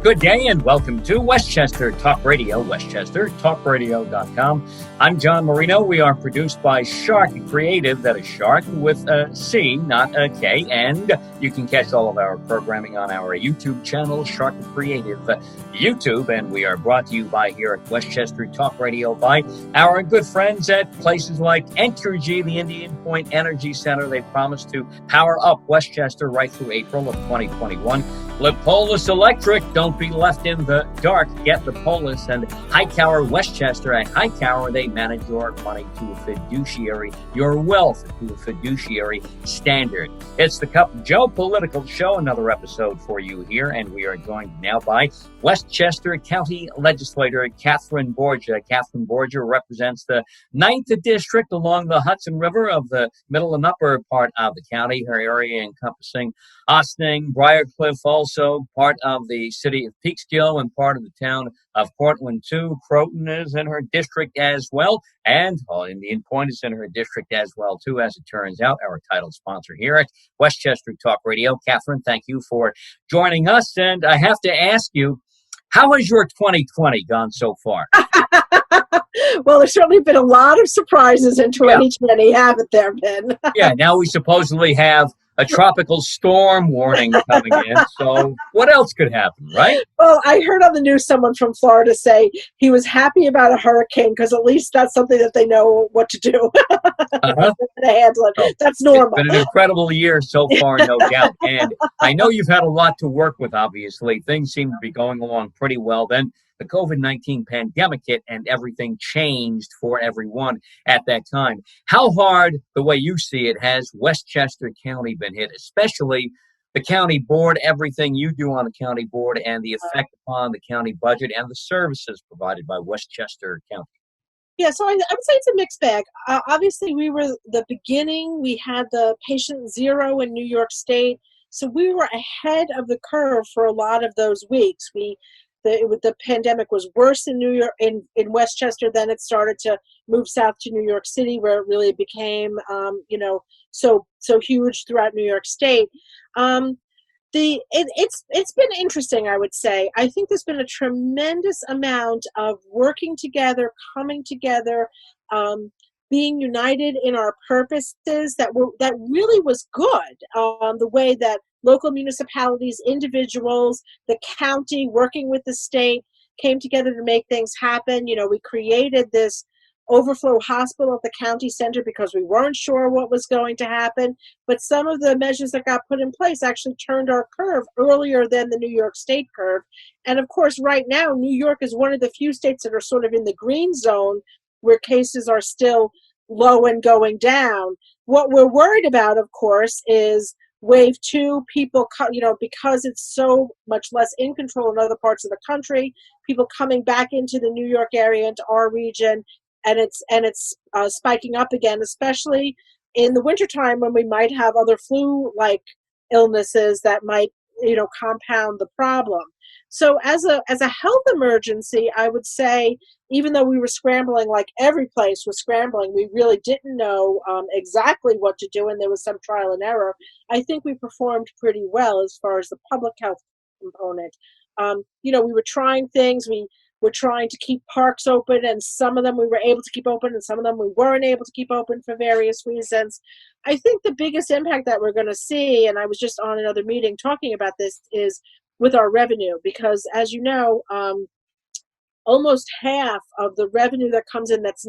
Good day and welcome to Westchester Talk Radio, westchestertalkradio.com. I'm John Marino. We are produced by Sharc Creative, that is Sharc with a C, not a K. And you can catch all of our programming on our YouTube channel, Sharc Creative YouTube. And we are brought to you by here at Westchester Talk Radio by our good friends at places like Entergy, the Indian Point Energy Center. They promised to power up Westchester right through April of 2021. Polis Electric, don't be left in the dark. Get the Polis. And Hightower Westchester. At Hightower, they manage your money to a fiduciary, your wealth to a fiduciary standard. It's the Cup of Joe Political Show, another episode for you here, and we are joined now by Westchester County Legislator Catherine Borgia. Catherine Borgia represents the 9th District along the Hudson River of the middle and upper part of the county, her area encompassing Ossining, Briarcliff, also part of the city of Peekskill and part of the town of Portland, too. Croton is in her district as well, and Indian Point is in her district as well, too, as it turns out. Our title sponsor here at Westchester Talk Radio. Catherine, thank you for joining us, and I have to ask you, how has your 2020 gone so far? Well, there's certainly been a lot of surprises in 2020, haven't there been? Yeah, now we supposedly have a tropical storm warning coming in. So what else could happen, right? Well, I heard on the news someone from Florida say he was happy about a hurricane because at least that's something that they know what to do. To handle it. So that's normal. It's been an incredible year so far, no doubt. And I know you've had a lot to work with, obviously. Things seem to be going along pretty well. Then the COVID-19 pandemic hit and everything changed for everyone at that time. How hard, the way you see it, has Westchester County been hit, especially the county board, everything you do on the county board, and the effect upon the county budget and the services provided by Westchester County? Yeah, so I would say it's a mixed bag. Obviously, we were the beginning. We had the patient zero in New York State, so we were ahead of the curve for a lot of those weeks. The pandemic was worse in New York, in Westchester. Then it started to move south to New York City, where it really became, so huge throughout New York State. It's been interesting, I would say. I think there's been a tremendous amount of working together, coming together, being united in our purposes that really was good. The way that local municipalities, individuals, the county, working with the state, came together to make things happen. We created this overflow hospital at the county center because we weren't sure what was going to happen. But some of the measures that got put in place actually turned our curve earlier than the New York State curve. And of course, right now, New York is one of the few states that are sort of in the green zone where cases are still low and going down. What we're worried about, of course, is Wave 2, people, because it's so much less in control in other parts of the country, people coming back into the New York area, into our region, and it's spiking up again, especially in the wintertime when we might have other flu-like illnesses that might, compound the problem. So as a health emergency, I would say, even though we were scrambling, like every place was scrambling, we really didn't know exactly what to do, and there was some trial and error. I think we performed pretty well as far as the public health component. We were trying things. We were trying to keep parks open, and some of them we were able to keep open, and some of them we weren't able to keep open for various reasons. I think the biggest impact that we're going to see, and I was just on another meeting talking about this, is with our revenue, because as you know, almost half of the revenue that comes in that's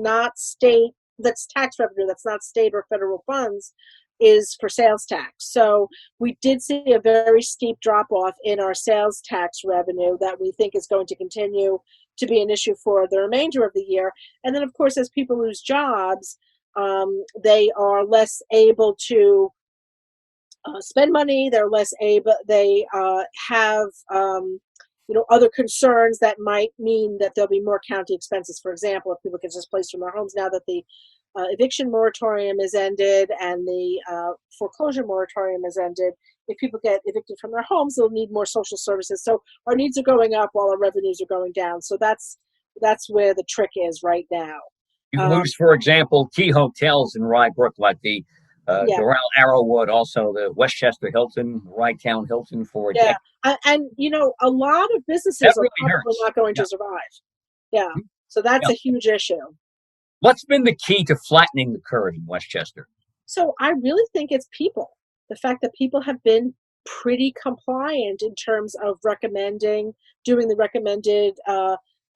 tax revenue, that's not state or federal funds, is for sales tax. So we did see a very steep drop off in our sales tax revenue that we think is going to continue to be an issue for the remainder of the year. And then, of course, as people lose jobs, they are less able to spend money. They're less able. They have other concerns that might mean that there'll be more county expenses. For example, if people get displaced from their homes now that the eviction moratorium is ended and the foreclosure moratorium is ended, if people get evicted from their homes, they'll need more social services. So our needs are going up while our revenues are going down. So that's where the trick is right now. You lose, for example, key hotels in Rye Brook, like the Yeah. Doral Arrowwood, also the Westchester Hilton, Rye Town Hilton for a Yeah. decade. And, a lot of That businesses are really probably hurts. not going Yeah. to survive. Yeah. So that's Yeah. a huge issue. What's been the key to flattening the curve in Westchester? So I really think it's people. The fact that people have been pretty compliant in terms of doing the recommended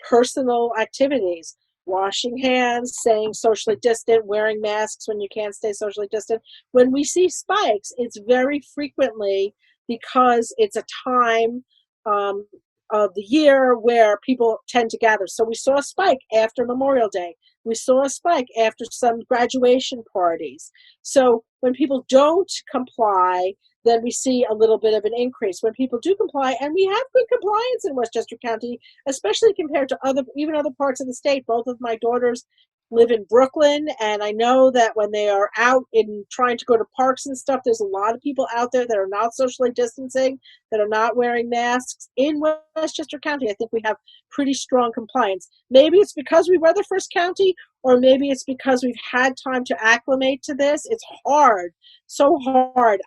personal activities, washing hands, staying socially distant, wearing masks when you can't stay socially distant. When we see spikes, it's very frequently because it's a time um, of the year where people tend to gather. So we saw a spike after Memorial Day. We saw a spike after some graduation parties. So when people don't comply, then we see a little bit of an increase. When people do comply, and we have good compliance in Westchester County, especially compared to even other parts of the state. Both of my daughters live in Brooklyn, and I know that when they are out in trying to go to parks and stuff, there's a lot of people out there that are not socially distancing, that are not wearing masks. In Westchester County, I think we have pretty strong compliance. Maybe it's because we were the first county, or maybe it's because we've had time to acclimate to this. It's hard, so hard.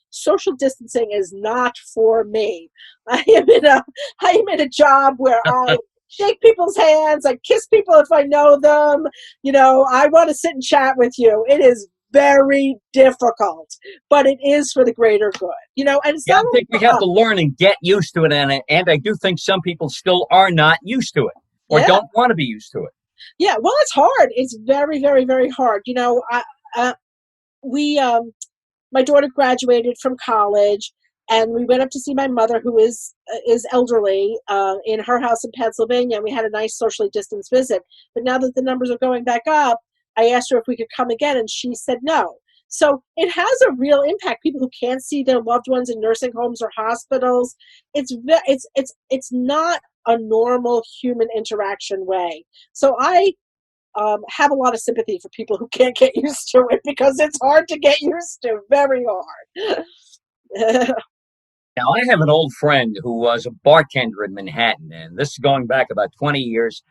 Social distancing is not for me. I am in a job where I shake people's hands, I kiss people if I know them. I want to sit and chat with you. It is very difficult, but it is for the greater good. And it's Yeah, I not only think we for have us. to learn and get used to it, and I do think some people still are not used to it or Yeah. don't want to be used to it. Yeah, well, it's hard. It's very, very, very hard. We my daughter graduated from college, and we went up to see my mother, who is elderly, in her house in Pennsylvania, and we had a nice socially distanced visit. But now that the numbers are going back up, I asked her if we could come again, and she said no. So it has a real impact. People who can't see their loved ones in nursing homes or hospitals, it's not a normal human interaction way. So I have a lot of sympathy for people who can't get used to it, because it's hard to get used to, very hard. Now, I have an old friend who was a bartender in Manhattan, and this is going back about 20 years.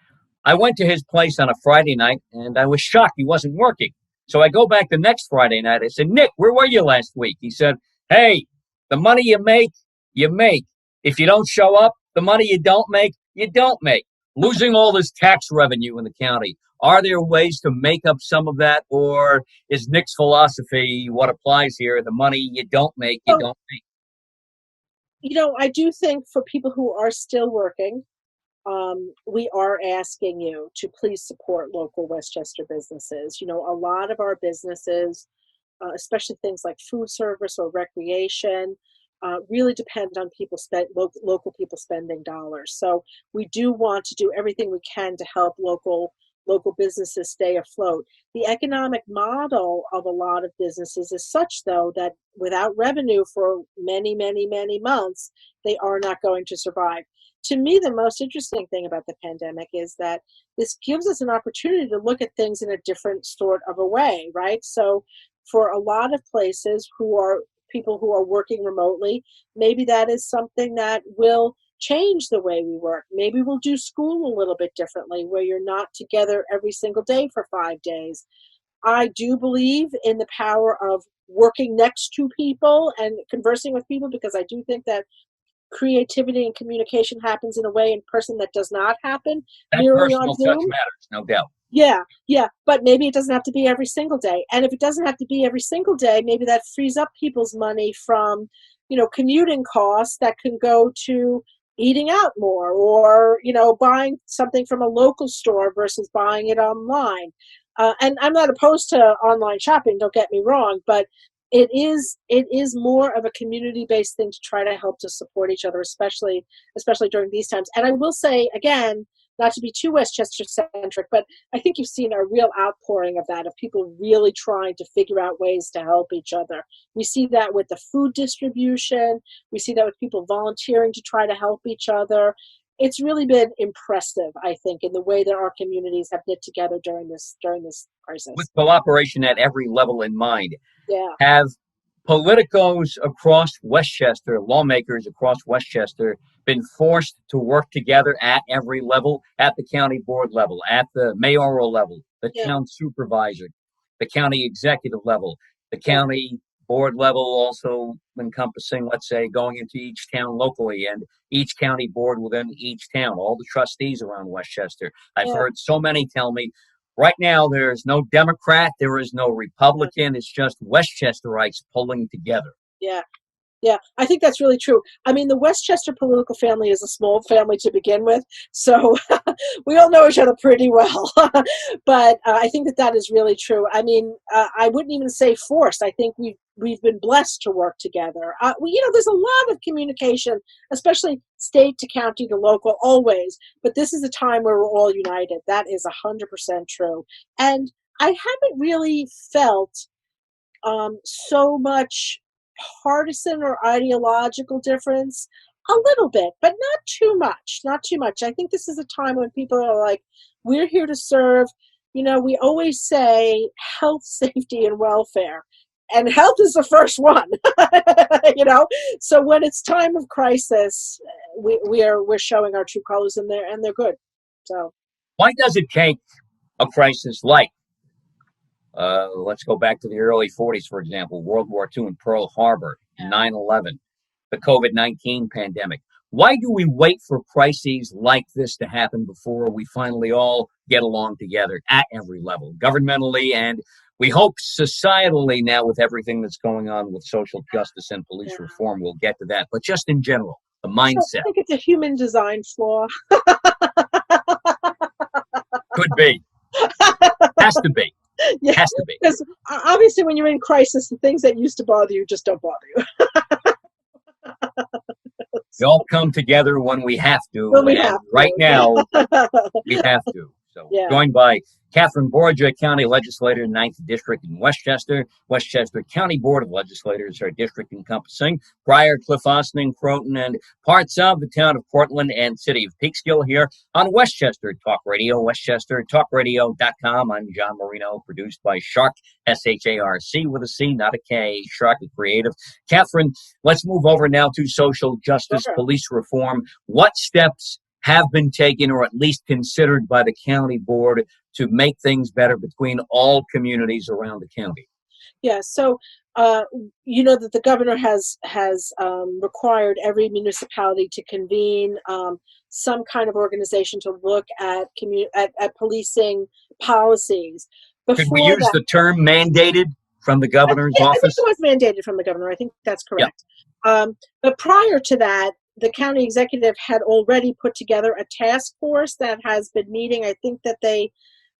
I went to his place on a Friday night, and I was shocked he wasn't working. So I go back the next Friday night. I said, Nick, where were you last week? He said, hey, the money you make, you make. If you don't show up, the money you don't make, you don't make. Losing all this tax revenue in the county. Are there ways to make up some of that? Or is Nick's philosophy what applies here? The money you don't make, you Oh, don't make. I do think for people who are still working, we are asking you to please support local Westchester businesses. A lot of our businesses, especially things like food service or recreation, really depend on local people spending dollars. So we do want to do everything we can to help local businesses stay afloat. The economic model of a lot of businesses is such, though, that without revenue for many, many, many months, they are not going to survive. To me, the most interesting thing about the pandemic is that this gives us an opportunity to look at things in a different sort of a way, right? So for a lot of places people who are working remotely, maybe that is something that will change the way we work. Maybe we'll do school a little bit differently, where you're not together every single day for 5 days. I do believe in the power of working next to people and conversing with people, because I do think that creativity and communication happens in a way in person that does not happen That merely on personal touch Zoom. matters, no doubt. Yeah, but maybe it doesn't have to be every single day. And if it doesn't have to be every single day, maybe that frees up people's money from, commuting costs that can go to eating out more, or, buying something from a local store versus buying it online. And I'm not opposed to online shopping, don't get me wrong, but it is more of a community-based thing to try to help to support each other, especially during these times. And I will say again, not to be too Westchester centric, but I think you've seen a real outpouring of that, of people really trying to figure out ways to help each other. We see that with the food distribution. We see that with people volunteering to try to help each other. It's really been impressive, I think, in the way that our communities have knit together during this crisis. With cooperation at every level in mind. Yeah. Have politicos across Westchester, lawmakers across Westchester, been forced to work together at every level, at the county board level, at the mayoral level, the Yeah. town supervisor, the county executive level? the county board level also encompassing, let's say, going into each town locally and each county board within each town, all the trustees around Westchester. I've heard so many tell me right now there's no Democrat, there is no Republican, it's just Westchesterites pulling together. Yeah. Yeah, I think that's really true. I mean, the Westchester political family is a small family to begin with, so we all know each other pretty well. But I think that is really true. I mean, I wouldn't even say forced. I think we've been blessed to work together. There's a lot of communication, especially state to county to local, always. But this is a time where we're all united. That is 100% true. And I haven't really felt so much partisan or ideological difference. A little bit, but not too much. Not too much. I think this is a time when people are like, we're here to serve. You know, we always say health, safety, and welfare. And health is the first one, So when it's time of crisis, we're showing our true colors, and they're good. So why does it take a crisis like let's go back to the early 40s, for example, World War II and Pearl Harbor, 9/11, the COVID-19 pandemic? Why do we wait for crises like this to happen before we finally all get along together at every level, governmentally, and we hope societally now with everything that's going on with social justice and police reform? We'll get to that. But just in general, the mindset. I think it's a human design flaw. Could be. Has to be. Yeah, has to be. Because obviously when you're in crisis, the things that used to bother you just don't bother you. They all come together when we have to. Right now, we have to. So, joined by Catherine Borgia, County Legislator, 9th District in Westchester. Westchester County Board of Legislators, our district encompassing Pryor, Cliff Ossining, Croton, and parts of the town of Portland and city of Peekskill here on Westchester Talk Radio, westchestertalkradio.com. I'm John Marino, produced by Sharc, S-H-A-R-C with a C, not a K, Sharc Creative. Catherine, let's move over now to social justice, police reform. What steps have been taken or at least considered by the county board to make things better between all communities around the county? Yeah, so you know that the governor has required every municipality to convene some kind of organization to look at policing policies. Could we use the term mandated from the governor's office? I think it was mandated from the governor. I think that's correct. Yep. But prior to that, the county executive had already put together a task force that has been meeting. I think that they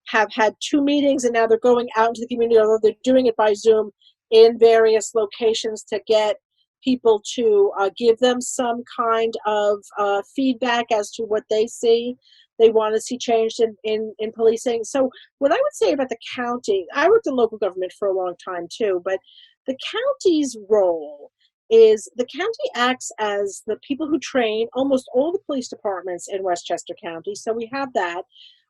have had 2 meetings, and now they're going out into the community, although they're doing it by Zoom in various locations to get people to give them some kind of feedback as to what they see. They want to see changed in policing. So what I would say about the county, I worked in local government for a long time too, but the county's role is the county acts as the people who train almost all the police departments in Westchester County. So we have that.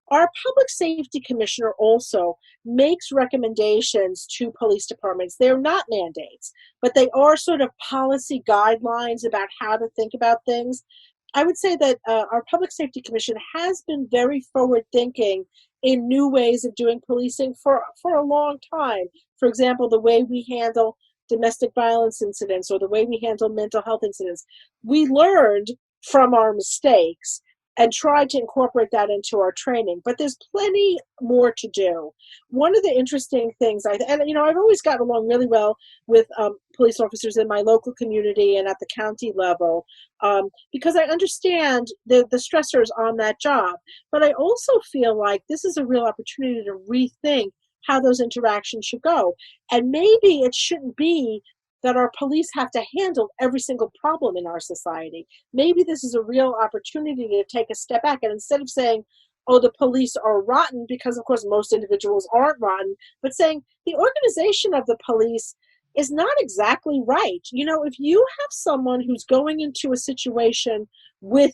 Our public safety commissioner also makes recommendations to police departments. They're not mandates, but they are sort of policy guidelines about how to think about things. I would say that our public safety commission has been very forward thinking in new ways of doing policing for a long time. For example, the way we handle domestic violence incidents or the way we handle mental health incidents. We learned from our mistakes and tried to incorporate that into our training. But there's plenty more to do. One of the interesting things, I've always gotten along really well with police officers in my local community and at the county level because I understand the stressors on that job. But I also feel like this is a real opportunity to rethink how those interactions should go. And maybe it shouldn't be that our police have to handle every single problem in our society. Maybe this is a real opportunity to take a step back, and instead of saying, oh, the police are rotten, because of course most individuals aren't rotten, but saying the organization of the police is not exactly right. You know, if you have someone who's going into a situation with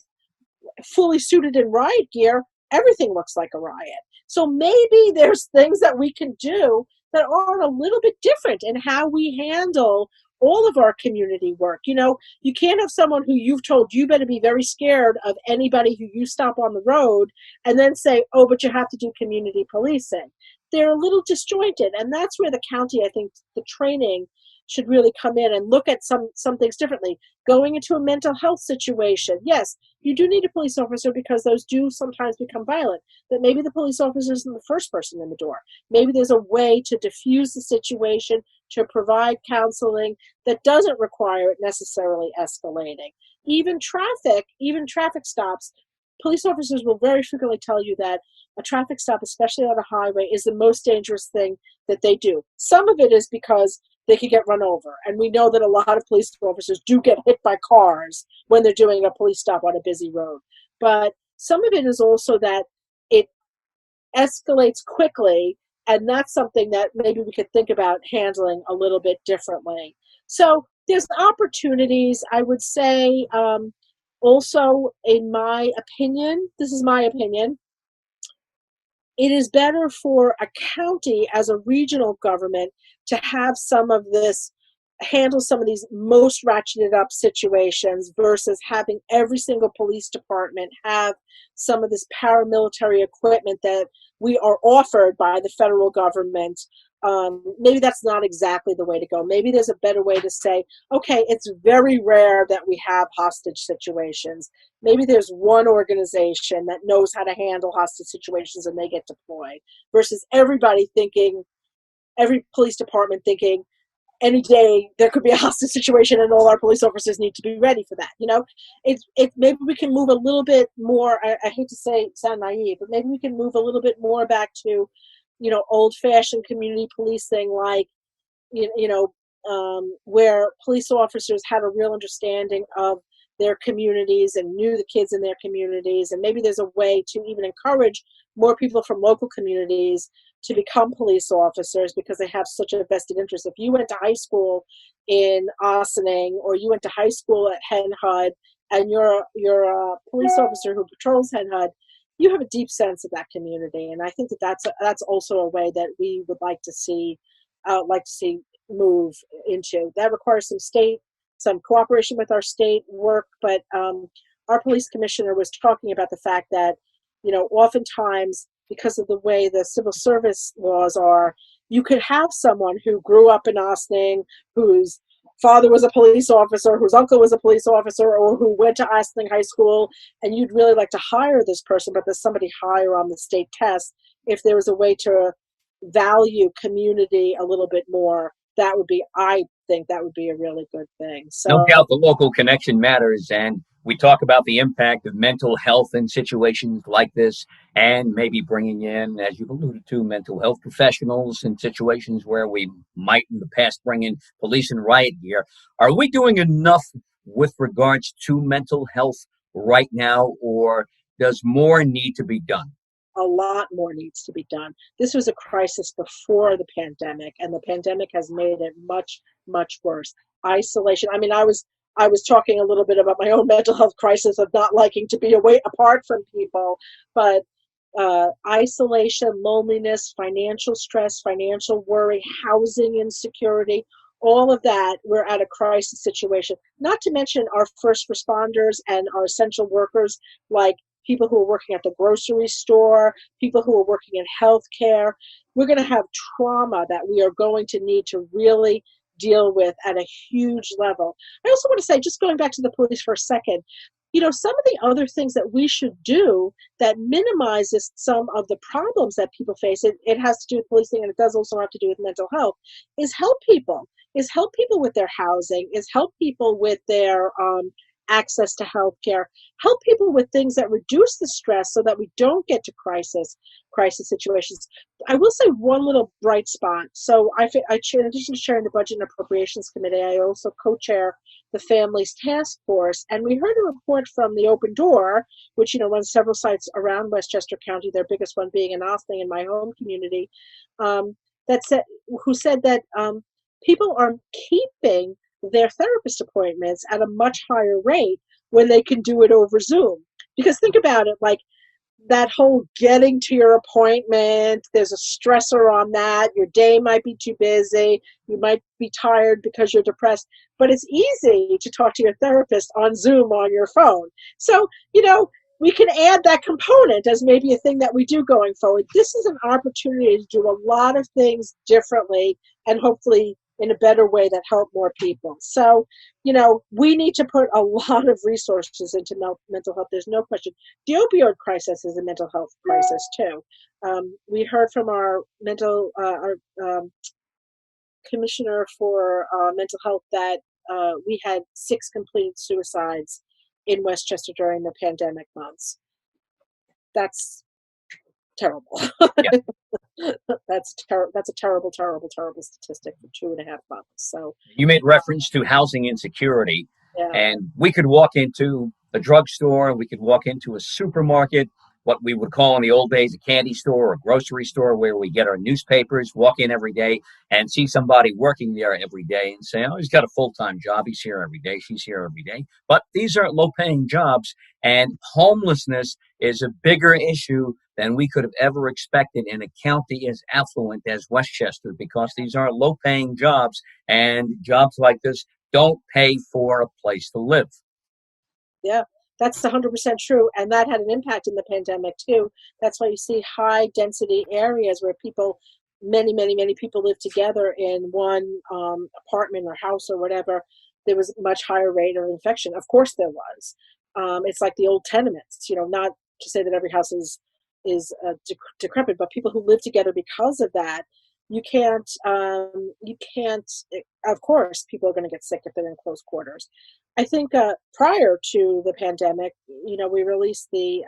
fully suited in riot gear, everything looks like a riot. So maybe there's things that we can do that are a little bit different in how we handle all of our community work. You know, you can't have someone who you've told you better be very scared of anybody who you stop on the road and then say, oh, but you have to do community policing. they're a little disjointed. And that's where the county, I think, the training should really come in and look at some things differently. Going into a mental health situation, yes, you do need a police officer because those do sometimes become violent. But maybe the police officer isn't the first person in the door. Maybe there's a way to diffuse the situation, to provide counseling that doesn't require it necessarily escalating. Even traffic stops, police officers will very frequently tell you that a traffic stop, especially on a highway, is the most dangerous thing that they do. Some of it is because they could get run over. And we know that a lot of police officers do get hit by cars when they're doing a police stop on a busy road. But some of it is also that it escalates quickly, and that's something that maybe we could think about handling a little bit differently. So there's opportunities, I would say, also, in my opinion, this is my opinion, it is better for a county as a regional government to have some of this, handle some of these most ratcheted up situations versus having every single police department have some of this paramilitary equipment that we are offered by the federal government. Maybe that's not exactly the way to go. Maybe there's a better way to say, okay, it's very rare that we have hostage situations. Maybe there's one organization that knows how to handle hostage situations and they get deployed, versus everybody thinking, every police department thinking, any day there could be a hostage situation and all our police officers need to be ready for that. You know, maybe we can move a little bit more. I hate to sound naive, but maybe we can move a little bit more back to, old-fashioned community policing, like, where police officers had a real understanding of their communities and knew the kids in their communities. And maybe there's a way to even encourage more people from local communities to become police officers because they have such a vested interest. If you went to high school in Ossining, or you went to high school at Hen Hud, and you're a police officer who patrols Hen Hud, you have a deep sense of that community. And I think that's also a way that we would like to see move into. That requires some cooperation with our state work, but our police commissioner was talking about the fact that, oftentimes, because of the way the civil service laws are, you could have someone who grew up in Ossining, whose father was a police officer, whose uncle was a police officer, or who went to Ossining High School, and you'd really like to hire this person, but there's somebody higher on the state test. If there was a way to value community a little bit more, I think that would be a really good thing. So, no doubt the local connection matters, and we talk about the impact of mental health in situations like this, and maybe bringing in, as you've alluded to, mental health professionals in situations where we might in the past bring in police and riot gear. Are we doing enough with regards to mental health right now, or does more need to be done? A lot more needs to be done. This was a crisis before the pandemic, and the pandemic has made it much, much worse. Isolation. I mean, I was talking a little bit about my own mental health crisis of not liking to be apart from people, but isolation, loneliness, financial stress, financial worry, housing insecurity, all of that, we're at a crisis situation. Not to mention our first responders and our essential workers, like people who are working at the grocery store, people who are working in healthcare. We're going to have trauma that we are going to need to really deal with at a huge level. I also want to say, just going back to the police for a second, some of the other things that we should do that minimizes some of the problems that people face, it has to do with policing, and it does also have to do with mental health, is help people with their housing, is help people with their access to health care, help people with things that reduce the stress so that we don't get to crisis situations. I will say one little bright spot. So in addition to chairing the Budget and Appropriations Committee, I also co-chair the Families Task Force. And we heard a report from the Open Door, which, runs several sites around Westchester County, their biggest one being in Ossining, in my home community, who said that people are keeping their therapist appointments at a much higher rate when they can do it over Zoom. Because think about it, like that whole getting to your appointment, there's a stressor on that. Your day might be too busy. You might be tired because you're depressed, but it's easy to talk to your therapist on Zoom on your phone. So, we can add that component as maybe a thing that we do going forward. This is an opportunity to do a lot of things differently and hopefully in a better way that help more people. So, we need to put a lot of resources into mental health. There's no question. The opioid crisis is a mental health crisis too. We heard from our commissioner for mental health that we had 6 completed suicides in Westchester during the pandemic months. That's terrible. Yeah. That's a terrible, terrible, terrible statistic for 2.5 months. So you made reference to housing insecurity, yeah, and we could walk into a drugstore, we could walk into a supermarket, what we would call in the old days a candy store or a grocery store where we get our newspapers, walk in every day and see somebody working there every day and say, oh, he's got a full-time job, he's here every day, she's here every day. But these are low-paying jobs, and homelessness is a bigger issue than we could have ever expected in a county as affluent as Westchester, because these are low-paying jobs, and jobs like this don't pay for a place to live. Yeah, that's 100% true. And that had an impact in the pandemic too. That's why you see high density areas where many, many, many people live together in one apartment or house or whatever. There was a much higher rate of infection. Of course there was. It's like the old tenements, not to say that every house is decrepit, but people who live together because of that, you can't, of course, people are going to get sick if they're in close quarters. I think prior to the pandemic, we released the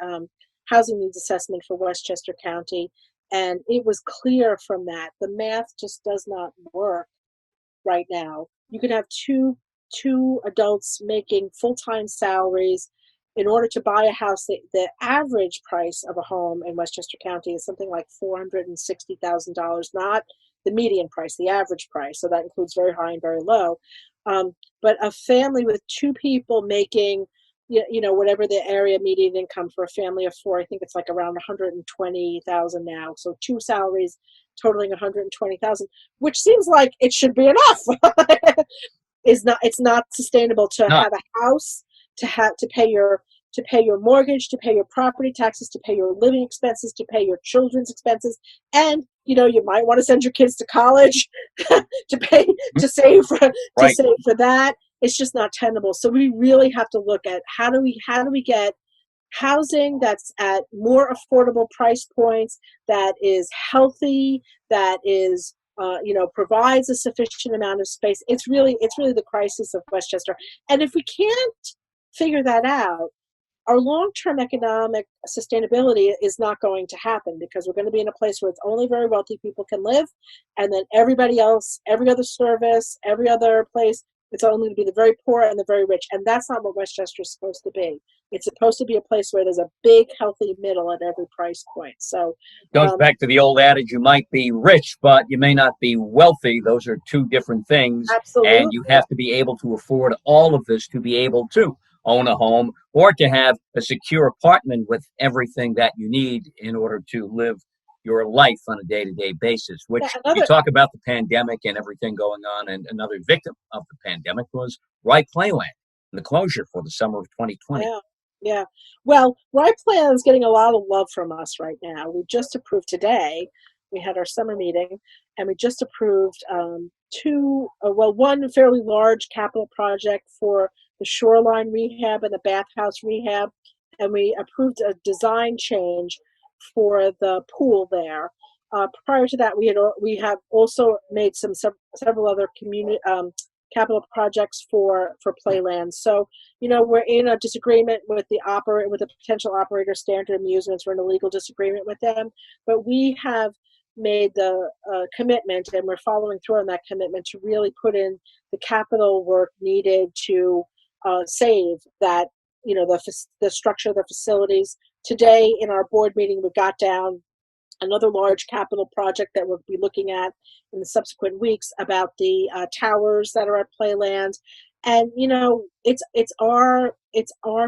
housing needs assessment for Westchester County, and it was clear from that the math just does not work right now. You could have two adults making full-time salaries. In order to buy a house, the average price of a home in Westchester County is something like $460,000, not the median price, the average price. So that includes very high and very low. But a family with 2 people making, whatever the area median income for a family of 4, I think it's like around 120,000 now. So 2 salaries totaling 120,000, which seems like it should be enough. It's not sustainable to have a house, to pay your mortgage, to pay your property taxes, to pay your living expenses, to pay your children's expenses, and you might want to send your kids to college to save for that. It's just not tenable. So we really have to look at how do we get housing that's at more affordable price points, that is healthy, that is provides a sufficient amount of space. It's really the crisis of Westchester. And if we can't figure that out, our long-term economic sustainability is not going to happen, because we're going to be in a place where it's only very wealthy people can live, and then everybody else, every other service, every other place, it's only to be the very poor and the very rich. And that's not what Westchester is supposed to be. It's supposed to be a place where there's a big, healthy middle at every price point. So goes back to the old adage, you might be rich, but you may not be wealthy. Those are 2 different things. Absolutely. And you have to be able to afford all of this to be able to own a home or to have a secure apartment with everything that you need in order to live your life on a day-to-day basis, which you talk about the pandemic and everything going on. And another victim of the pandemic was Rye Playland and the closure for the summer of 2020. Yeah. Well, Rye Playland is getting a lot of love from us right now. We just approved today. We had our summer meeting, and we just approved one fairly large capital project for the shoreline rehab and the bathhouse rehab, and we approved a design change for the pool there. Prior to that, we have also made several other community capital projects for Playland. So, we're in a disagreement with the potential operator, Standard Amusements. We're in a legal disagreement with them, but we have made the commitment, and we're following through on that commitment to really put in the capital work needed to save that, the structure of the facilities. Today in our board meeting, we got down another large capital project that we'll be looking at in the subsequent weeks about the towers that are at Playland. And it's our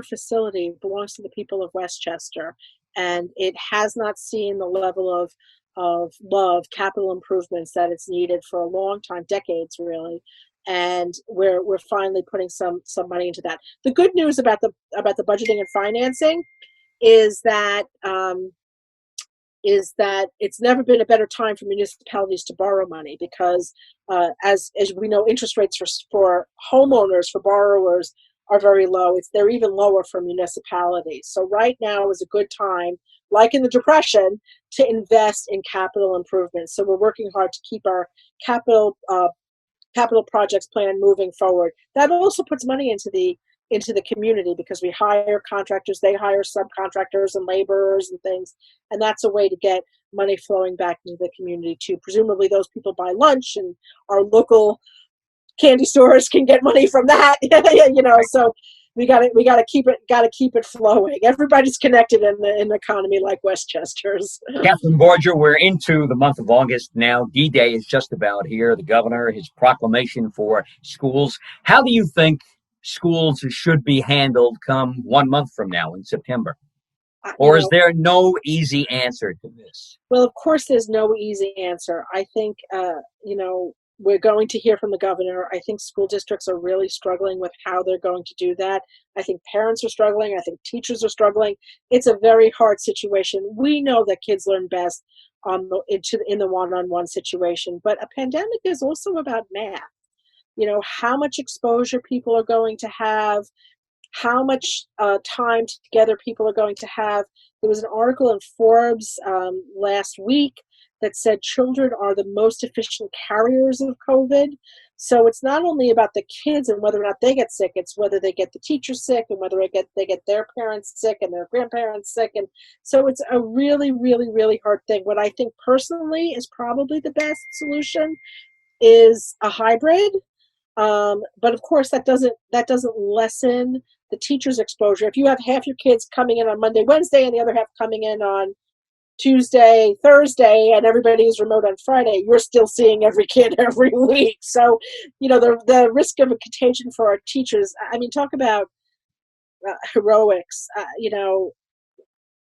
facility. It belongs to the people of Westchester, and it has not seen the level of love, capital improvements that it's needed for a long time, decades really. And we're finally putting some money into that. The good news about the budgeting and financing is that it's never been a better time for municipalities to borrow money because, as we know, interest rates for homeowners, for borrowers, are very low. They're even lower for municipalities. So right now is a good time, like in the Depression, to invest in capital improvements. So we're working hard to keep our capital projects plan moving forward. That also puts money into the community because we hire contractors, they hire subcontractors and laborers and things, and that's a way to get money flowing back into the community too. Presumably those people buy lunch and our local candy stores can get money from that. So we got to keep it flowing. Everybody's connected in the economy like Westchester's. Catherine Borgia, we're into the month of August now. D-Day is just about here. The governor, his proclamation for schools. How do you think schools should be handled come 1 month from now in September? Or is there no easy answer to this? Well, of course, there's no easy answer. I think, we're going to hear from the governor. I think school districts are really struggling with how they're going to do that. I think parents are struggling. I think teachers are struggling. It's a very hard situation. We know that kids learn best in the one-on-one situation, but a pandemic is also about math. How much exposure people are going to have, how much time together people are going to have. There was an article in Forbes last week that said children are the most efficient carriers of COVID. So it's not only about the kids and whether or not they get sick, it's whether they get the teacher sick and whether they get their parents sick and their grandparents sick. And so it's a really, really, really hard thing. What I think personally is probably the best solution is a hybrid. But of course that doesn't lessen the teacher's exposure. If you have half your kids coming in on Monday, Wednesday, and the other half coming in on Tuesday, Thursday, and everybody is remote on Friday, you're still seeing every kid every week. So, the risk of a contagion for our teachers, I mean, talk about heroics,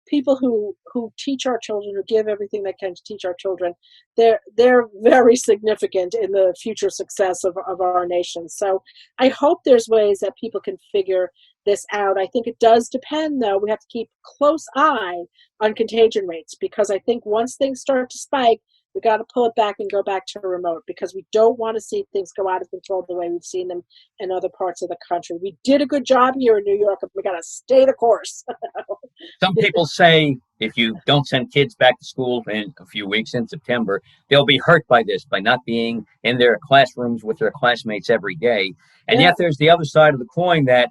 people who teach our children, who give everything they can to teach our children, they're very significant in the future success of our nation. So I hope there's ways that people can figure this out. I think it does depend, though. We have to keep close eye on contagion rates because I think once things start to spike, we got to pull it back and go back to remote because we don't want to see things go out of control the way we've seen them in other parts of the country. We did a good job here in New York, and we got to stay the course. Some people say if you don't send kids back to school in a few weeks in September, they'll be hurt by this, by not being in their classrooms with their classmates every day. And yet there's the other side of the coin that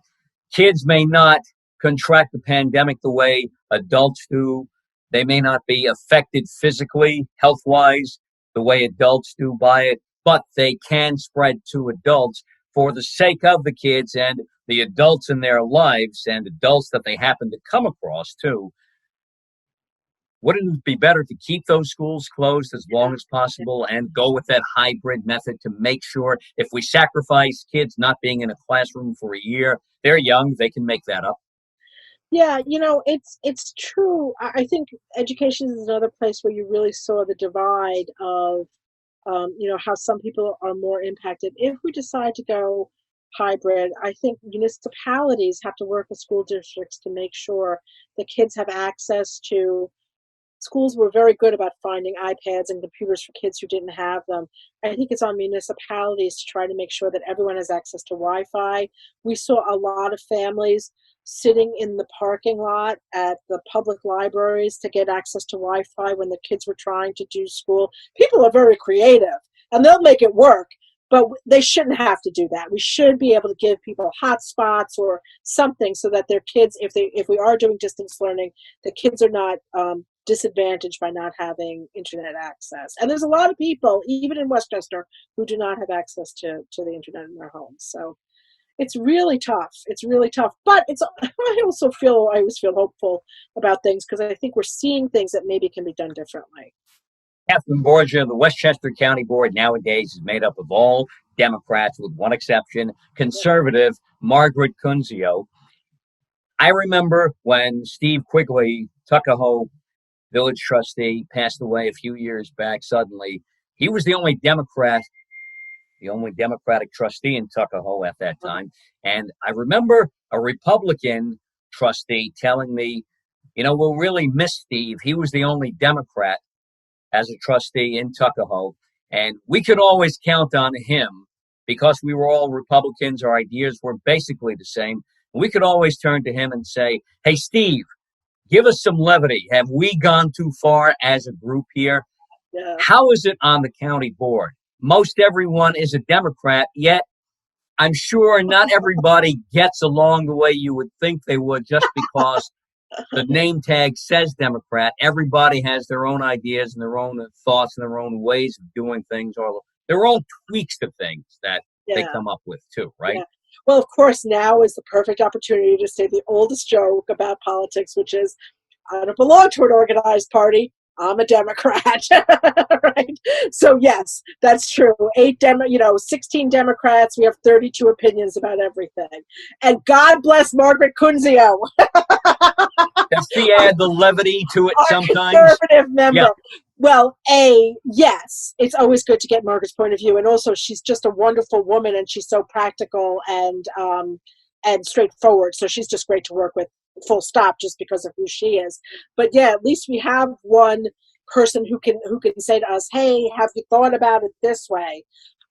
kids may not contract the pandemic the way adults do. They may not be affected physically, health-wise, the way adults do by it, but they can spread to adults for the sake of the kids and the adults in their lives and adults that they happen to come across, too. Wouldn't it be better to keep those schools closed as long as possible and go with that hybrid method to make sure if we sacrifice kids not being in a classroom for a year, they're young, they can make that up? Yeah, it's true. I think education is another place where you really saw the divide of, how some people are more impacted. If we decide to go hybrid, I think municipalities have to work with school districts to make sure the kids have access to. Schools were very good about finding iPads and computers for kids who didn't have them. I think it's on municipalities to try to make sure that everyone has access to Wi-Fi. We saw a lot of families sitting in the parking lot at the public libraries to get access to Wi-Fi when the kids were trying to do school. People are very creative, and they'll make it work, but they shouldn't have to do that. We should be able to give people hotspots or something so that their kids, if we are doing distance learning, the kids are not disadvantaged by not having internet access. And there's a lot of people, even in Westchester, who do not have access to the internet in their homes. So it's really tough. It's really tough. But I always feel hopeful about things because I think we're seeing things that maybe can be done differently. Catherine Borgia, the Westchester County Board nowadays is made up of all Democrats with one exception, conservative Margaret Kunzio. I remember when Steve Quigley, Tuckahoe village trustee, passed away a few years back suddenly. He was the only Democratic trustee in Tuckahoe at that time. And I remember a Republican trustee telling me We'll really miss Steve. He was the only Democrat as a trustee in Tuckahoe, and we could always count on him because we were all Republicans. Our ideas were basically the same. We could always turn to him and say, hey, Steve, give us some levity. Have we gone too far as a group here? Yeah. How is it on the county board? Most everyone is a Democrat, yet I'm sure not everybody gets along the way you would think they would just because the name tag says Democrat. Everybody has their own ideas and their own thoughts and their own ways of doing things, or their own tweaks to things that they come up with too, right? Yeah. Well, of course, now is the perfect opportunity to say the oldest joke about politics, which is, I don't belong to an organized party. I'm a Democrat, right? So yes, that's true. 16 Democrats. We have 32 opinions about everything. And God bless Margaret Kunzio. That's the levity to it sometimes. Conservative member. Yeah. Well, yes, it's always good to get Margaret's point of view, and also she's just a wonderful woman, and she's so practical and straightforward. So she's just great to work with. Full stop, just because of who she is. But yeah, at least we have one person who can say to us, hey, have you thought about it this way?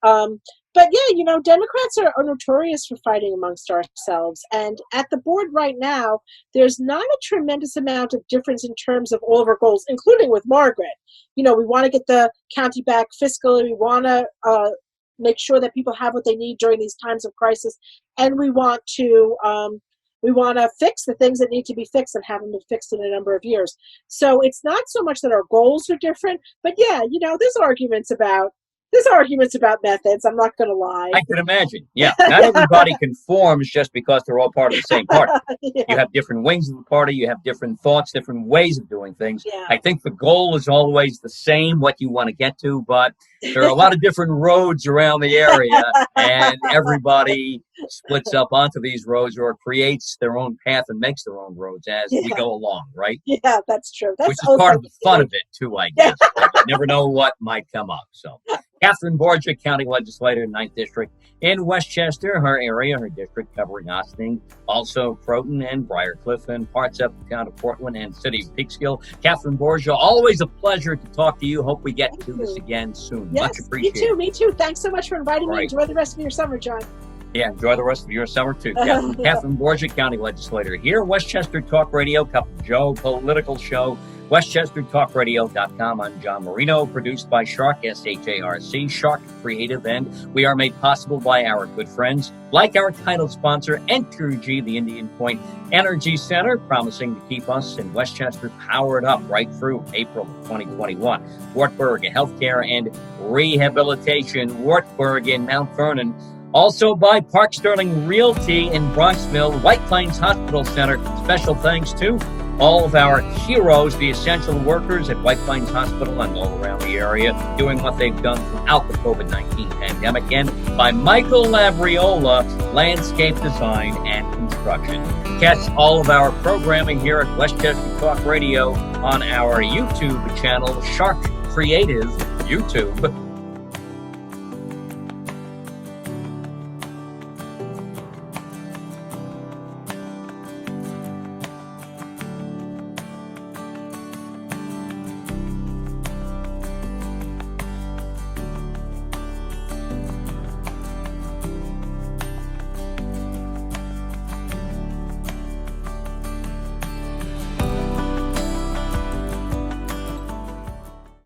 But yeah, Democrats are notorious for fighting amongst ourselves. And at the board right now, there's not a tremendous amount of difference in terms of all of our goals, including with Margaret. We want to get the county back fiscally. We want to make sure that people have what they need during these times of crisis. And we want to fix the things that need to be fixed and haven't been fixed in a number of years. So it's not so much that our goals are different, but yeah, there's arguments about methods. I'm not going to lie. I can imagine. Yeah, not everybody conforms just because they're all part of the same party. Yeah. You have different wings of the party. You have different thoughts, different ways of doing things. Yeah. I think the goal is always the same, what you want to get to, but there are a lot of different roads around the area, and everybody splits up onto these roads or creates their own path and makes their own roads as we go along, right? Yeah, that's true. That's which is part of the fun of it, too, I guess. You never know what might come up. So, Catherine Borgia, County Legislator, 9th District in Westchester, her area, her district covering Ossining, also Croton and Briarcliff and parts of the town of Portland and city of Peekskill. Catherine Borgia, always a pleasure to talk to you. Hope we get to do this again soon. Yes, much appreciated. Me too. Thanks so much for inviting me. Enjoy the rest of your summer, John. Yeah, enjoy the rest of your summer, too. Catherine Borgia, County Legislator here. Westchester Talk Radio, Cup of Joe, political show. WestchesterTalkRadio.com. I'm John Marino, produced by Sharc, S-H-A-R-C, Sharc Creative, and we are made possible by our good friends, like our title sponsor, Entergy, the Indian Point Energy Center, promising to keep us in Westchester powered up right through April 2021. Wartburg Healthcare and Rehabilitation, Wartburg in Mount Vernon. Also by Park Sterling Realty in Bronxville, White Plains Hospital Center. Special thanks to all of our heroes, the essential workers at White Plains Hospital and all around the area, doing what they've done throughout the COVID-19 pandemic. And by Michael Labriola, Landscape Design and Construction. Catch all of our programming here at Westchester Talk Radio on our YouTube channel, Sharc Creative YouTube.